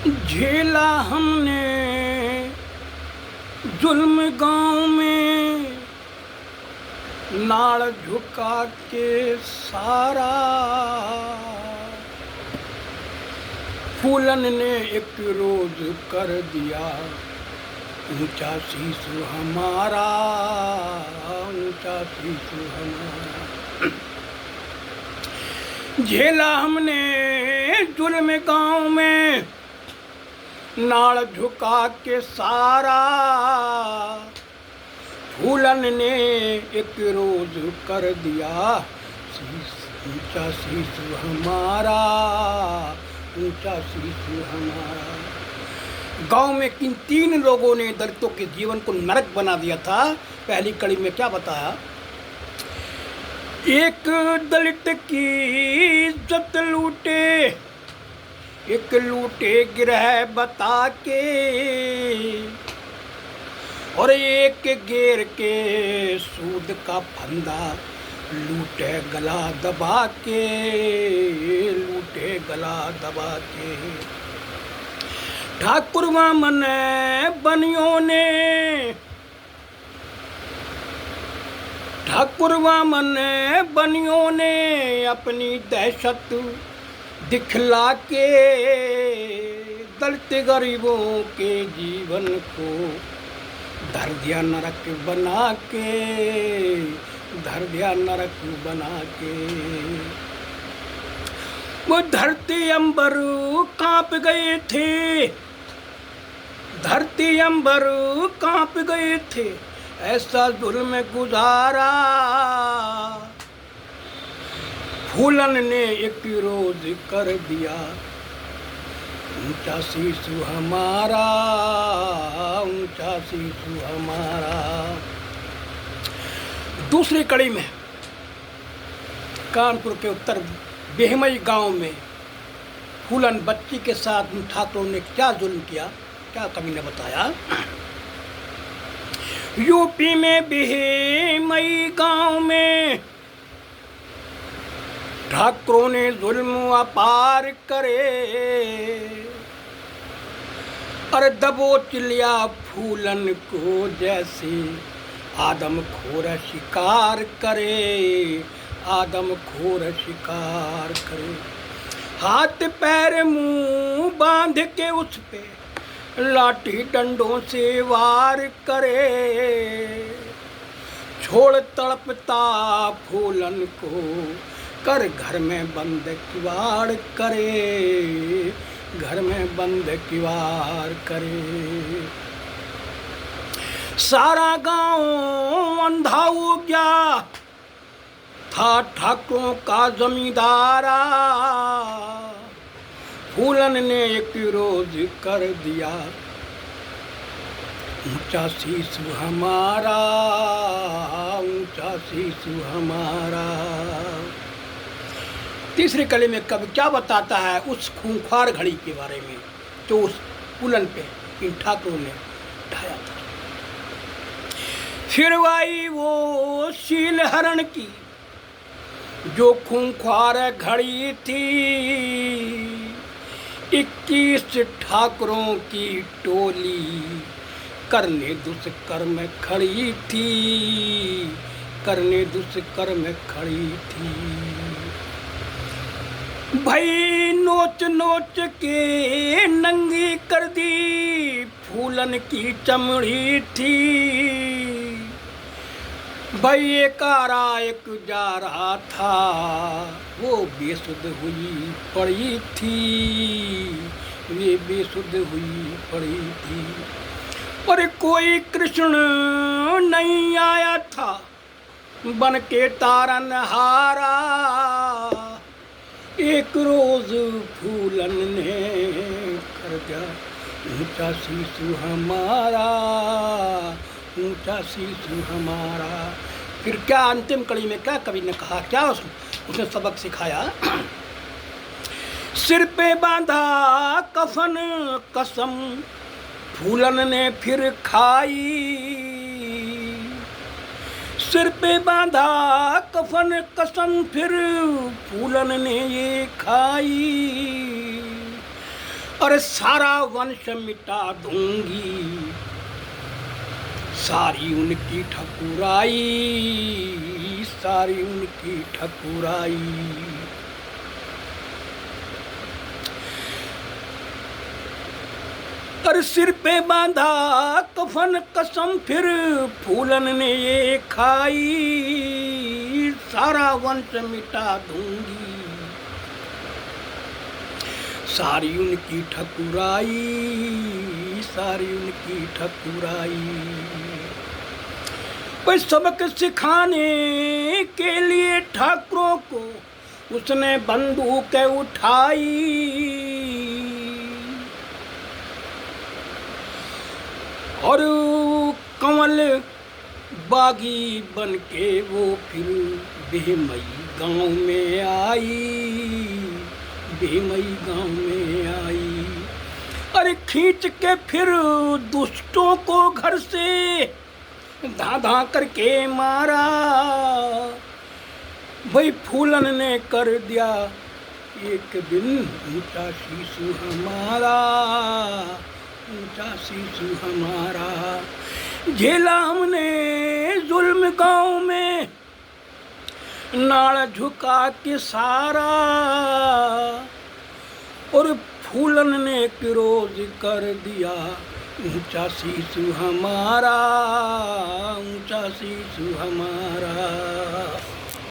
झेला हमने जुल्म गांव में, नाड़ झुका के सारा। फूलन ने एक रोज कर दिया ऊंचा शीश हमारा, ऊंचा शीश हमारा। झेला हमने जुल्म गांव में, नाड़ झुका के सारा। फूलन ने एक रोज कर दिया ऊंचा शीश हमारा, ऊंचा शीश हमारा। गांव में किन 3 लोगों ने दलितों के जीवन को नरक बना दिया था। पहली कड़ी में क्या बताया? एक दलित की इज्जत लूटे, एक लूटे गिरह बता के, और एक गेर के सूद का फंदा लूटे गला दबा के, लूटे गला दबा के। ठाकुर वामन बनियों ने, ठाकुर वामन बनियों ने अपनी दहशत दिखला के दलित गरीबों के जीवन को धर दिया नरक बना के, धर दिया नरक बना के। वो धरती अंबर कांप गए थे, धरती अंबर कांप गए थे, ऐसा जुल्म गुजारा। फूलन ने एक रोज कर दिया ऊंचा शीश हमारा, ऊंचा शीश हमारा। दूसरी कड़ी में कानपुर के उत्तर बेहमई गांव में फूलन बच्ची के साथ ठाकुरों ने क्या जुल्म किया, क्या कवि ने बताया? यूपी में बेहमई गांव में ठाकुरों ने जुल्म अपार करे, और दबोच लिया फूलन को जैसे आदम खोर शिकार करे, आदम खोर शिकार करे। हाथ पैर मुंह बांध के उस पे लाठी डंडों से वार करे, छोड़ तड़पता फूलन को कर घर में बंद किवाड़ करे, घर में बंद किवाड़ करे। सारा गांव अंधा हो गया था ठाकुरों का जमींदारा। फूलन ने एक रोज कर दिया ऊंचा शीश हमारा, ऊंचा शीश हमारा। तीसरी कली में कवि क्या बताता है उस खूंखार घड़ी के बारे में जो उस फूलन पे इन ठाकुरों ने ढाया था। फिर आई वो शील हरण की जो खूंखार घड़ी थी, 21 ठाकुरों की टोली करने दुष्कर्म खड़ी थी, करने दुष्कर्म खड़ी थी। भाई नोच नोच के नंगी कर दी फूलन की चमड़ी थी। भाई एक आ रहा एक जा रहा था, वो बेसुध हुई पड़ी थी, वे बेसुध हुई पड़ी थी। और कोई कृष्ण नहीं आया था बन के तारन हारा। एक रोज फूलन ने कर दिया ऊंचा शीश हमारा, ऊंचा शीश हमारा। फिर क्या अंतिम कड़ी में क्या कवि ने कहा, क्या उसने सबक सिखाया? सिर पे बांधा कफन कसम फूलन ने फिर खाई। सिर पे बांधा कफन कसम फिर फूलन ने ये खाई। अरे सारा वंश मिटा दूंगी, सारी उनकी ठकुराई, सारी उनकी ठकुराई। अरे सिर पे बांधा कफन कसम फिर फूलन ने ये खाई, सारा वंश मिटा दूंगी, सारी उनकी ठकुराई, सारी उनकी ठकुराई। पर सबक सिखाने के लिए ठाकुरों को उसने बंदूक उठाई, और कंवल बागी बन के वो फिर बेमई गांव में आई, बेमई गांव में आई। अरे खींच के फिर दुष्टों को घर से धा धा करके मारा, भाई फूलन ने कर दिया एक दिन ऊंचा शीशु हमारा, ऊंचा शीशु हमारा। झेला हमने जुल्म गांव में नाड़ झुका के सारा, और फूलन ने क्रोध कर दिया ऊंचा शीशु हमारा, ऊंचा शीशु हमारा।